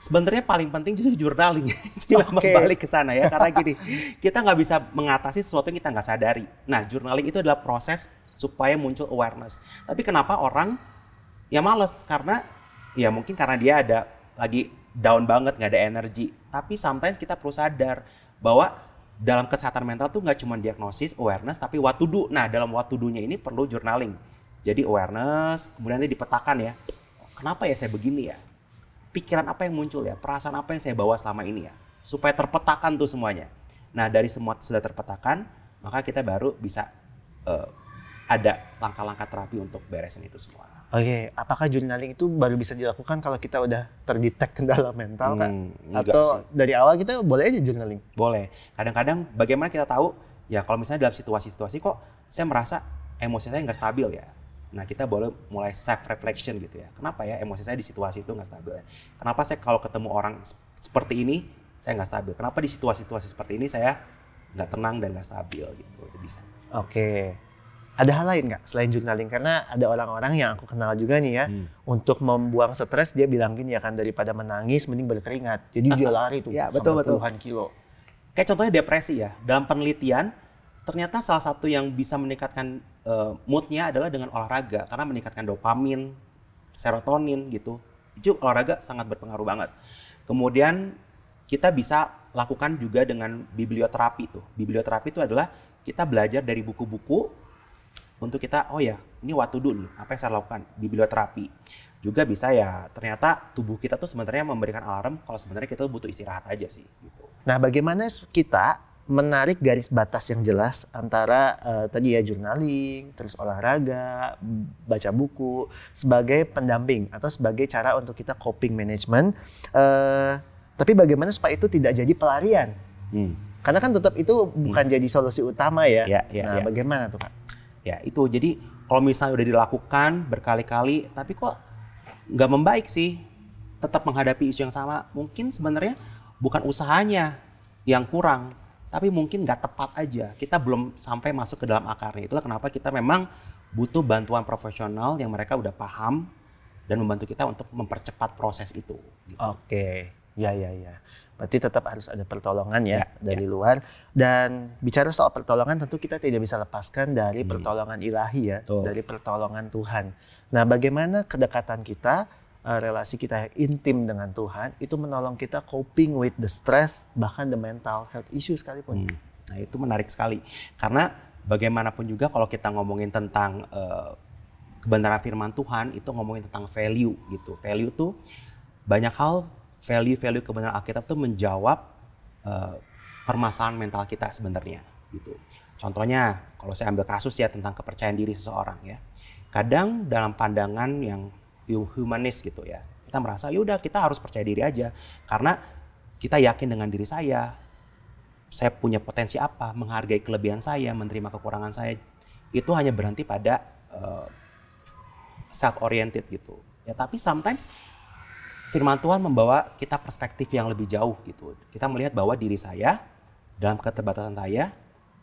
[SPEAKER 1] sebenarnya paling penting justru journaling. Jadi balik ke sana ya, karena gini, kita nggak bisa mengatasi sesuatu yang kita nggak sadari. Nah, journaling itu adalah proses supaya muncul awareness. Tapi kenapa orang ya males? Karena ya mungkin karena dia ada lagi down banget, nggak ada energi. Tapi sometimes kita perlu sadar bahwa dalam kesehatan mental tuh nggak cuma diagnosis, awareness, tapi what to do. Nah, dalam what to do-nya ini perlu journaling. Jadi awareness, kemudian ini dipetakan ya. Kenapa ya saya begini ya? Pikiran apa yang muncul ya? Perasaan apa yang saya bawa selama ini ya? Supaya terpetakan tuh semuanya. Nah, dari semua sudah terpetakan, maka kita baru bisa ada langkah-langkah terapi untuk beresin itu semua.
[SPEAKER 3] Oke, apakah journaling itu baru bisa dilakukan kalau kita udah terdetek kendala mental kan? Atau dari awal kita boleh aja journaling?
[SPEAKER 1] Boleh. Kadang-kadang bagaimana kita tahu, ya kalau misalnya dalam situasi-situasi kok saya merasa emosi saya nggak stabil ya. Nah kita boleh mulai self-reflection gitu ya. Kenapa ya emosi saya di situasi itu nggak stabil ya? Kenapa saya kalau ketemu orang seperti ini, saya nggak stabil? Kenapa di situasi-situasi seperti ini saya nggak tenang dan nggak stabil gitu? Itu bisa.
[SPEAKER 3] Oke. Ada hal lain nggak selain journaling? Karena ada orang-orang yang aku kenal juga nih ya, untuk membuang stres dia bilang gini ya kan, daripada menangis mending berkeringat. Jadi dia lari tuh
[SPEAKER 1] ya,
[SPEAKER 3] sampai puluhan kilo.
[SPEAKER 1] Kayak contohnya depresi ya. Dalam penelitian ternyata salah satu yang bisa meningkatkan moodnya adalah dengan olahraga, karena meningkatkan dopamin, serotonin gitu. Itu olahraga sangat berpengaruh banget. Kemudian kita bisa lakukan juga dengan biblioterapi tuh. Biblioterapi itu adalah kita belajar dari buku-buku untuk kita, oh ya, ini what to do nih, apa yang saya lakukan, biblioterapi. Juga bisa ya, ternyata tubuh kita tuh sebenarnya memberikan alarm kalau sebenarnya kita butuh istirahat aja sih. Gitu.
[SPEAKER 3] Nah, bagaimana kita menarik garis batas yang jelas antara tadi ya journaling, terus olahraga, baca buku sebagai pendamping atau sebagai cara untuk kita coping management. Tapi bagaimana supaya itu tidak jadi pelarian? Karena kan tetap itu bukan jadi solusi utama ya. Nah, bagaimana tuh Kak?
[SPEAKER 1] Ya itu, jadi kalau misalnya udah dilakukan berkali-kali, tapi kok nggak membaik sih, tetap menghadapi isu yang sama, mungkin sebenarnya bukan usahanya yang kurang, tapi mungkin nggak tepat aja. Kita belum sampai masuk ke dalam akarnya. Itulah kenapa kita memang butuh bantuan profesional yang mereka udah paham dan membantu kita untuk mempercepat proses itu. Gitu.
[SPEAKER 3] Oke, ya. Berarti tetap harus ada pertolongan ya dari luar. Dan bicara soal pertolongan tentu kita tidak bisa lepaskan dari pertolongan ilahi ya, dari pertolongan Tuhan. Nah, bagaimana kedekatan kita, relasi kita yang intim dengan Tuhan itu menolong kita coping with the stress, bahkan the mental health issue sekalipun.
[SPEAKER 1] Nah, itu menarik sekali. Karena bagaimanapun juga kalau kita ngomongin tentang kebenaran firman Tuhan, itu ngomongin tentang value gitu. Value tuh banyak hal, value kebenaran Alkitab tuh menjawab permasalahan mental kita sebenarnya gitu. Contohnya kalau saya ambil kasus ya tentang kepercayaan diri seseorang ya. Kadang dalam pandangan yang humanis gitu ya, kita merasa yaudah kita harus percaya diri aja karena kita yakin dengan diri saya punya potensi apa, menghargai kelebihan saya, menerima kekurangan saya. Itu hanya berhenti pada self-oriented gitu ya. Tapi sometimes firman Tuhan membawa kita perspektif yang lebih jauh gitu. Kita melihat bahwa diri saya dalam keterbatasan saya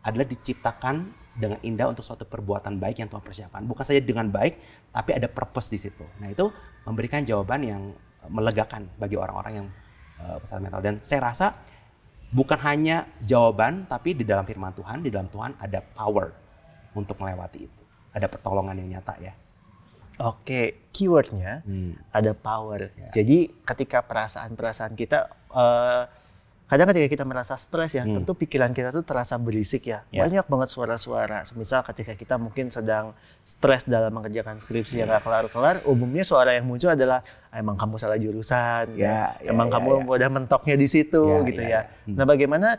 [SPEAKER 1] adalah diciptakan dengan indah untuk suatu perbuatan baik yang Tuhan persiapkan. Bukan saja dengan baik, tapi ada purpose di situ. Nah, itu memberikan jawaban yang melegakan bagi orang-orang yang kesehatan mental. Dan saya rasa bukan hanya jawaban, tapi di dalam firman Tuhan, di dalam Tuhan ada power untuk melewati itu. Ada pertolongan yang nyata ya.
[SPEAKER 3] Oke, keywordnya ada power. Ya. Jadi ketika perasaan-perasaan kita, kadang ketika kita merasa stres ya, tentu pikiran kita tuh terasa berisik ya. Banyak banget suara-suara. Semisal ketika kita mungkin sedang stres dalam mengerjakan skripsi yang gak kelar-kelar, umumnya suara yang muncul adalah emang kamu salah jurusan, emang kamu udah mentoknya di situ gitu ya. Nah, bagaimana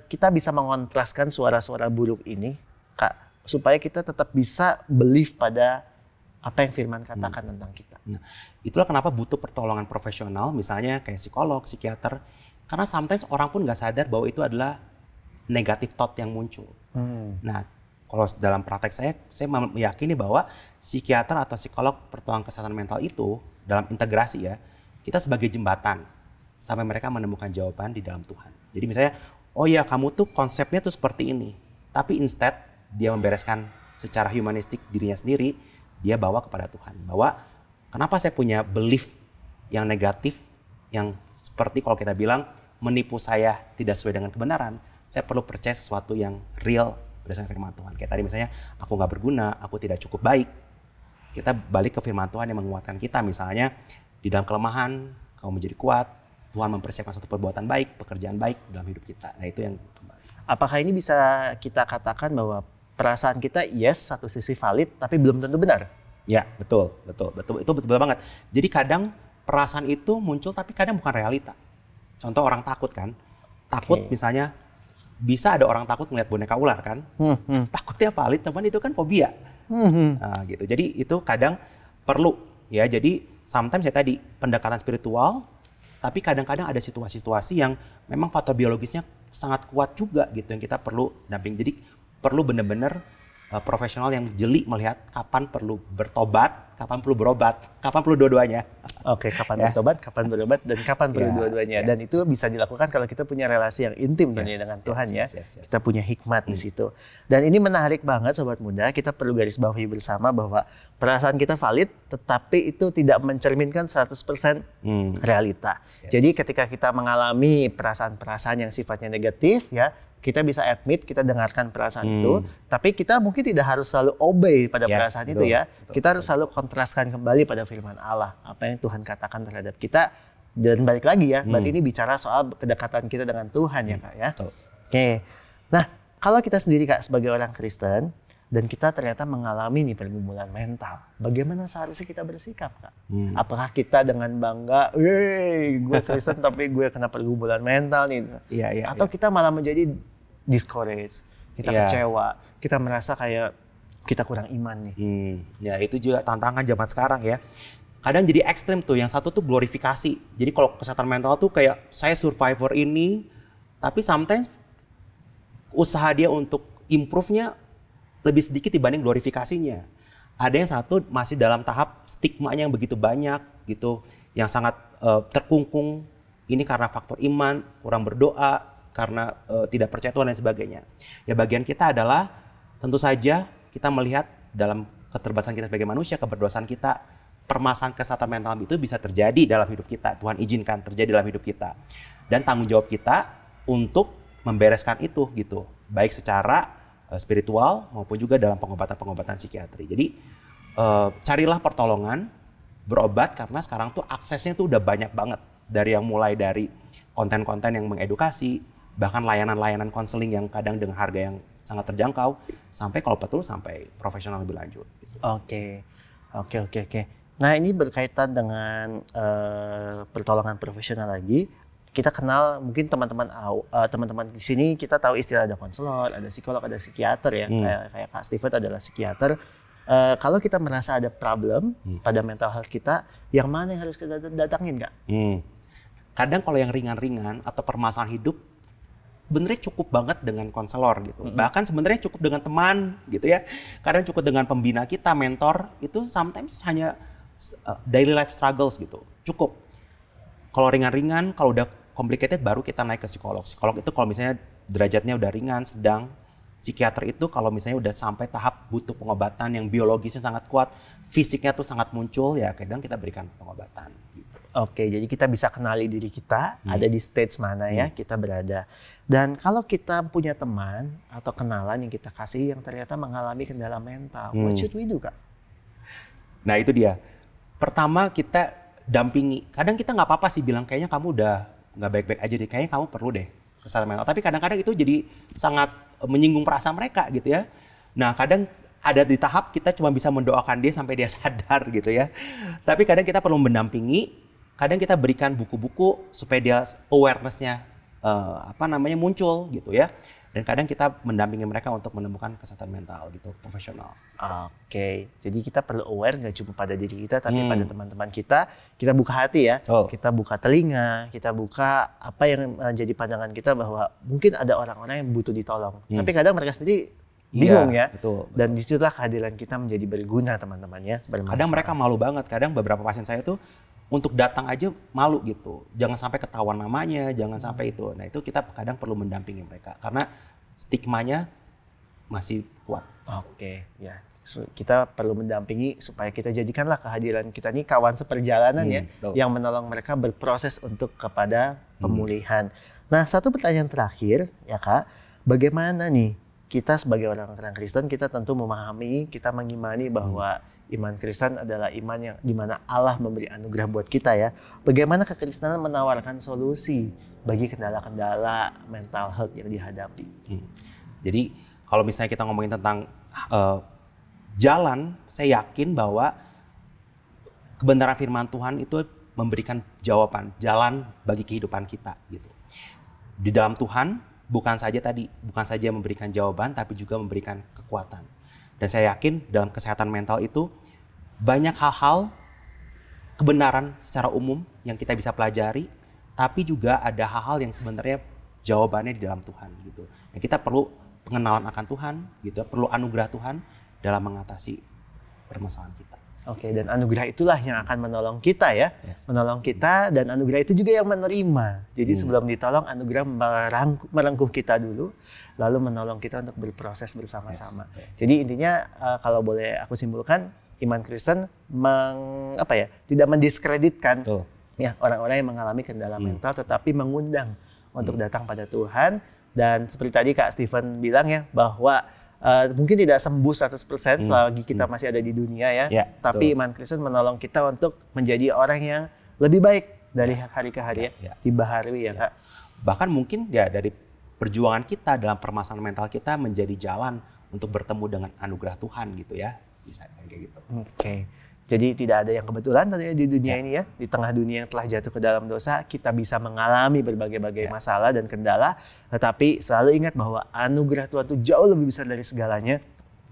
[SPEAKER 3] kita bisa mengontraskan suara-suara buruk ini, Kak, supaya kita tetap bisa believe pada apa yang firman katakan tentang kita.
[SPEAKER 1] Nah, itulah kenapa butuh pertolongan profesional, misalnya kayak psikolog, psikiater. Karena sometimes orang pun nggak sadar bahwa itu adalah negative thought yang muncul. Nah, kalau dalam praktek saya meyakini bahwa psikiater atau psikolog pertolongan kesehatan mental itu dalam integrasi ya, kita sebagai jembatan sampai mereka menemukan jawaban di dalam Tuhan. Jadi misalnya, oh ya kamu tuh konsepnya tuh seperti ini, tapi instead dia membereskan secara humanistik dirinya sendiri. Dia bawa kepada Tuhan bahwa kenapa saya punya belief yang negatif yang seperti kalau kita bilang menipu saya tidak sesuai dengan kebenaran. Saya perlu percaya sesuatu yang real berdasarkan firman Tuhan. Kayak tadi misalnya aku nggak berguna, aku tidak cukup baik. Kita balik ke firman Tuhan yang menguatkan kita. Misalnya di dalam kelemahan kamu menjadi kuat. Tuhan mempersiapkan suatu perbuatan baik, pekerjaan baik dalam hidup kita. Nah itu yang kembali.
[SPEAKER 3] Apakah ini bisa kita katakan bahwa perasaan kita yes satu sisi valid tapi belum tentu benar?
[SPEAKER 1] Ya betul itu betul banget. Jadi kadang perasaan itu muncul tapi kadang bukan realita. Contoh orang takut kan, misalnya bisa ada orang takut melihat boneka ular kan, takutnya valid teman itu kan fobia, nah, gitu. Jadi itu kadang perlu ya. Jadi sometimes ya tadi pendekatan spiritual, tapi kadang-kadang ada situasi-situasi yang memang faktor biologisnya sangat kuat juga gitu yang kita perlu damping. Jadi perlu benar-benar profesional yang jeli melihat kapan perlu bertobat, kapan perlu berobat, kapan perlu dua-duanya.
[SPEAKER 3] Oke, kapan bertobat, kapan berobat, dan kapan perlu dua-duanya. Dan itu bisa dilakukan kalau kita punya relasi yang intim dengan Tuhan ya. Kita punya hikmat di situ. Dan ini menarik banget Sobat Muda, kita perlu garis bawahi bersama bahwa perasaan kita valid, tetapi itu tidak mencerminkan 100% realita. Jadi ketika kita mengalami perasaan-perasaan yang sifatnya negatif ya, kita bisa admit, kita dengarkan perasaan itu, tapi kita mungkin tidak harus selalu obey pada perasaan itu ya. Kita harus selalu kontraskan kembali pada firman Allah, apa yang Tuhan katakan terhadap kita. Dan balik lagi ya, berarti ini bicara soal kedekatan kita dengan Tuhan ya Kak ya. Oke. Nah, kalau kita sendiri Kak sebagai orang Kristen, dan kita ternyata mengalami nih pergumulan mental, bagaimana seharusnya kita bersikap Kak? Apakah kita dengan bangga, gue Kristen tapi gue kena pergumulan mental nih? Atau kita malah menjadi discouraged, kita kecewa, kita merasa kayak kita kurang iman nih.
[SPEAKER 1] Ya itu juga tantangan zaman sekarang ya. Kadang jadi ekstrim tuh, yang satu tuh glorifikasi. Jadi kalau kesehatan mental tuh kayak saya survivor ini, tapi sometimes usaha dia untuk improve-nya lebih sedikit dibanding glorifikasinya. Ada yang satu masih dalam tahap stigmanya yang begitu banyak gitu, yang sangat terkungkung. Ini karena faktor iman, kurang berdoa, karena tidak percaya Tuhan dan sebagainya. Ya bagian kita adalah tentu saja kita melihat dalam keterbatasan kita sebagai manusia, keberdosaan kita, permasalahan kesehatan mental itu bisa terjadi dalam hidup kita. Tuhan izinkan terjadi dalam hidup kita. Dan tanggung jawab kita untuk membereskan itu gitu. Baik secara spiritual maupun juga dalam pengobatan-pengobatan psikiatri. Jadi carilah pertolongan, berobat, karena sekarang tuh aksesnya tuh udah banyak banget. Dari yang mulai dari konten-konten yang mengedukasi, bahkan layanan-layanan konseling yang kadang dengan harga yang sangat terjangkau, sampai kalau perlu sampai profesional lebih lanjut. Gitu.
[SPEAKER 3] Oke. Nah ini berkaitan dengan pertolongan profesional lagi. Kita kenal, mungkin teman-teman di sini kita tahu istilah ada konselor, ada psikolog, ada psikiater ya. Kayak Kak Steven adalah psikiater. Kalau kita merasa ada problem pada mental health kita, yang mana yang harus kita datangin, Kak?
[SPEAKER 1] Kadang kalau yang ringan-ringan atau permasalahan hidup, sebenarnya cukup banget dengan konselor gitu. Bahkan sebenarnya cukup dengan teman gitu ya. Kadang cukup dengan pembina kita, mentor, itu sometimes hanya daily life struggles gitu. Cukup. Kalau ringan-ringan, kalau udah complicated baru kita naik ke psikolog. Psikolog itu kalau misalnya derajatnya udah ringan, sedang. Psikiater itu kalau misalnya udah sampai tahap butuh pengobatan yang biologisnya sangat kuat, fisiknya tuh sangat muncul, ya kadang kita berikan pengobatan. Gitu.
[SPEAKER 3] Oke, jadi kita bisa kenali diri kita, ada di stage mana ya kita berada. Dan kalau kita punya teman atau kenalan yang kita kasih yang ternyata mengalami kendala mental, what should we do, Kak?
[SPEAKER 1] Nah itu dia. Pertama kita dampingi. Kadang kita nggak apa-apa sih bilang kayaknya kamu udah nggak baik-baik aja deh, kayaknya kamu perlu deh kesehatan mental. Tapi kadang-kadang itu jadi sangat menyinggung perasaan mereka gitu ya. Nah kadang ada di tahap kita cuma bisa mendoakan dia sampai dia sadar gitu ya. Tapi kadang kita perlu mendampingi, kadang kita berikan buku-buku supaya dia awareness-nya muncul gitu ya. Dan kadang kita mendampingi mereka untuk menemukan kesehatan mental gitu, profesional.
[SPEAKER 3] Oke, jadi kita perlu aware nggak cuma pada diri kita, tapi pada teman-teman kita. Kita buka hati ya, kita buka telinga, kita buka apa yang menjadi pandangan kita bahwa mungkin ada orang-orang yang butuh ditolong. Tapi kadang mereka sendiri bingung ya.
[SPEAKER 1] Betul.
[SPEAKER 3] Dan disitulah kehadiran kita menjadi berguna teman-teman ya.
[SPEAKER 1] Kadang mereka malu banget, kadang beberapa pasien saya tuh untuk datang aja malu gitu. Jangan sampai ketahuan namanya, jangan sampai itu. Nah itu kita kadang perlu mendampingi mereka karena stigmanya masih kuat.
[SPEAKER 3] Oke, ya. Kita perlu mendampingi supaya kita jadikanlah kehadiran kita nih kawan seperjalanan yang menolong mereka berproses untuk kepada pemulihan. Nah, satu pertanyaan terakhir ya Kak, bagaimana nih kita sebagai orang-orang Kristen kita tentu memahami, kita mengimani bahwa iman Kristen adalah iman yang dimana Allah memberi anugerah buat kita ya. Bagaimana kekristenan menawarkan solusi bagi kendala-kendala mental health yang dihadapi.
[SPEAKER 1] Jadi kalau misalnya kita ngomongin tentang jalan, saya yakin bahwa kebenaran firman Tuhan itu memberikan jawaban, jalan bagi kehidupan kita gitu. Di dalam Tuhan bukan saja memberikan jawaban, tapi juga memberikan kekuatan. Dan saya yakin dalam kesehatan mental itu banyak hal-hal kebenaran secara umum yang kita bisa pelajari, tapi juga ada hal-hal yang sebenarnya jawabannya di dalam Tuhan gitu. Yang kita perlu pengenalan akan Tuhan gitu, perlu anugerah Tuhan dalam mengatasi permasalahan kita.
[SPEAKER 3] Oke, dan anugerah itulah yang akan menolong kita ya. Menolong kita, dan anugerah itu juga yang menerima. Jadi sebelum ditolong, anugerah merangkuh kita dulu, lalu menolong kita untuk berproses bersama-sama. Jadi intinya kalau boleh aku simpulkan, iman Kristen tidak mendiskreditkan ya orang-orang yang mengalami kendala mental, tetapi mengundang untuk datang pada Tuhan. Dan seperti tadi Kak Steven bilang ya, bahwa mungkin tidak sembuh 100% selagi kita masih ada di dunia ya. Tapi iman Kristen menolong kita untuk menjadi orang yang lebih baik dari hari ke hari dibaharui ya Kak.
[SPEAKER 1] Bahkan mungkin ya dari perjuangan kita dalam permasalahan mental kita menjadi jalan untuk bertemu dengan anugerah Tuhan gitu ya. Bisa kayak gitu.
[SPEAKER 3] Oke. Jadi tidak ada yang kebetulan tentunya di dunia ini ya. Di tengah dunia yang telah jatuh ke dalam dosa, kita bisa mengalami berbagai-bagai masalah dan kendala. Tetapi selalu ingat bahwa anugerah Tuhan itu jauh lebih besar dari segalanya.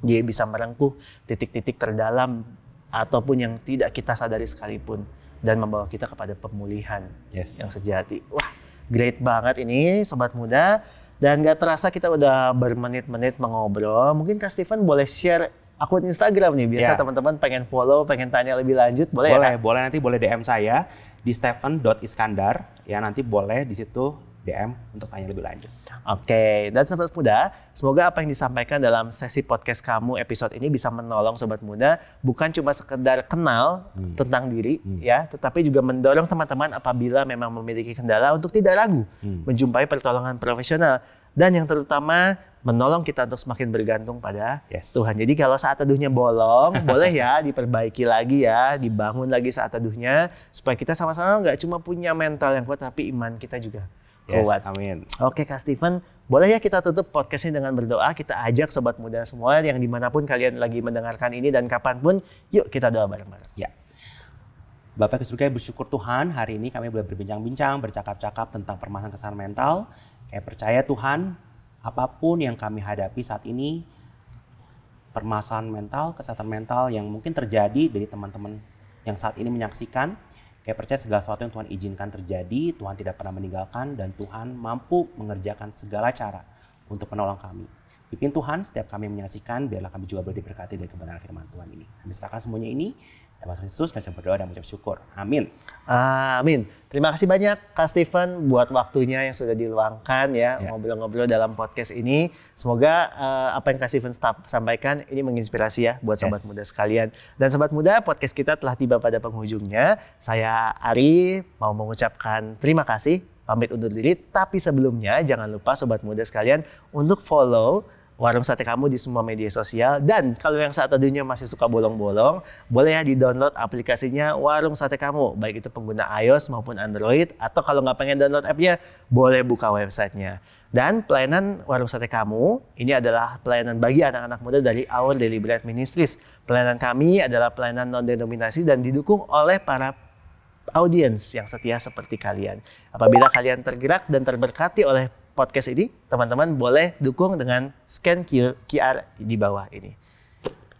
[SPEAKER 3] Dia bisa merengkuh titik-titik terdalam ataupun yang tidak kita sadari sekalipun. Dan membawa kita kepada pemulihan yang sejati. Wah, great banget ini Sobat Muda. Dan gak terasa kita udah bermenit-menit mengobrol. Mungkin Kak Stephen boleh share akun Instagram nih, biasa teman-teman pengen follow, pengen tanya lebih lanjut, boleh ya?
[SPEAKER 1] Boleh, nanti boleh DM saya di stephen.iskandar, ya nanti boleh di situ DM untuk tanya lebih lanjut.
[SPEAKER 3] Oke, dan Sobat Muda, semoga apa yang disampaikan dalam sesi podcast kamu episode ini bisa menolong Sobat Muda, bukan cuma sekedar kenal tentang diri, ya, tetapi juga mendorong teman-teman apabila memang memiliki kendala untuk tidak ragu menjumpai pertolongan profesional. Dan yang terutama menolong kita untuk semakin bergantung pada Tuhan. Jadi kalau saat teduhnya bolong, boleh ya diperbaiki lagi ya, dibangun lagi saat teduhnya, supaya kita sama-sama nggak cuma punya mental yang kuat, tapi iman kita juga kuat.
[SPEAKER 1] Amin.
[SPEAKER 3] Oke Kak Stephen, boleh ya kita tutup podcast ini dengan berdoa. Kita ajak Sobat Muda semua yang dimanapun kalian lagi mendengarkan ini dan kapanpun, yuk kita doa bareng-bareng.
[SPEAKER 1] Ya. Bapak di surga, bersyukur Tuhan hari ini kami boleh berbincang-bincang, bercakap-cakap tentang permasalahan kesehatan mental. Kayak percaya Tuhan, apapun yang kami hadapi saat ini, permasalahan mental, kesehatan mental yang mungkin terjadi dari teman-teman yang saat ini menyaksikan, kayak percaya segala sesuatu yang Tuhan izinkan terjadi, Tuhan tidak pernah meninggalkan, dan Tuhan mampu mengerjakan segala cara untuk menolong kami. Pimpin Tuhan, setiap kami menyaksikan, biarlah kami juga boleh diberkati dari kebenaran firman Tuhan ini. Kami serahkan semuanya ini, dalam nama Yesus, kami berdoa dan mengucap syukur. Amin.
[SPEAKER 3] Amin. Terima kasih banyak Kak Stephen buat waktunya yang sudah diluangkan ya, ngobrol-ngobrol dalam podcast ini. Semoga apa yang Kak Stephen sampaikan ini menginspirasi ya buat Sobat Muda sekalian. Dan Sobat Muda, podcast kita telah tiba pada penghujungnya. Saya Ari mau mengucapkan terima kasih, pamit undur diri. Tapi sebelumnya jangan lupa Sobat Muda sekalian untuk follow Warung Sate Kamu di semua media sosial. Dan kalau yang saat teduhnya masih suka bolong-bolong, boleh ya di-download aplikasinya Warung Sate Kamu, baik itu pengguna iOS maupun Android, atau kalau nggak pengen download app-nya, boleh buka websitenya. Dan pelayanan Warung Sate Kamu ini adalah pelayanan bagi anak-anak muda dari Our Daily Bread Ministries. Pelayanan kami adalah pelayanan non-denominasi dan didukung oleh para audiens yang setia seperti kalian. Apabila kalian tergerak dan terberkati oleh podcast ini, teman-teman boleh dukung dengan scan QR di bawah ini.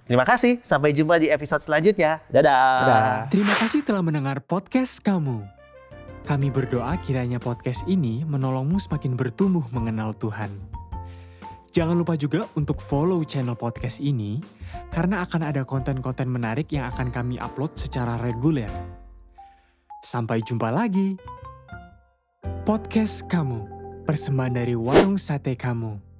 [SPEAKER 3] Terima kasih, sampai jumpa di episode selanjutnya. Dadah.
[SPEAKER 2] Terima kasih telah mendengar podcast kamu. Kami berdoa kiranya podcast ini menolongmu semakin bertumbuh mengenal Tuhan. Jangan lupa juga untuk follow channel podcast ini, karena akan ada konten-konten menarik yang akan kami upload secara reguler. Sampai jumpa lagi. Podcast kamu. Persembahan dari Warung Sate Kamu.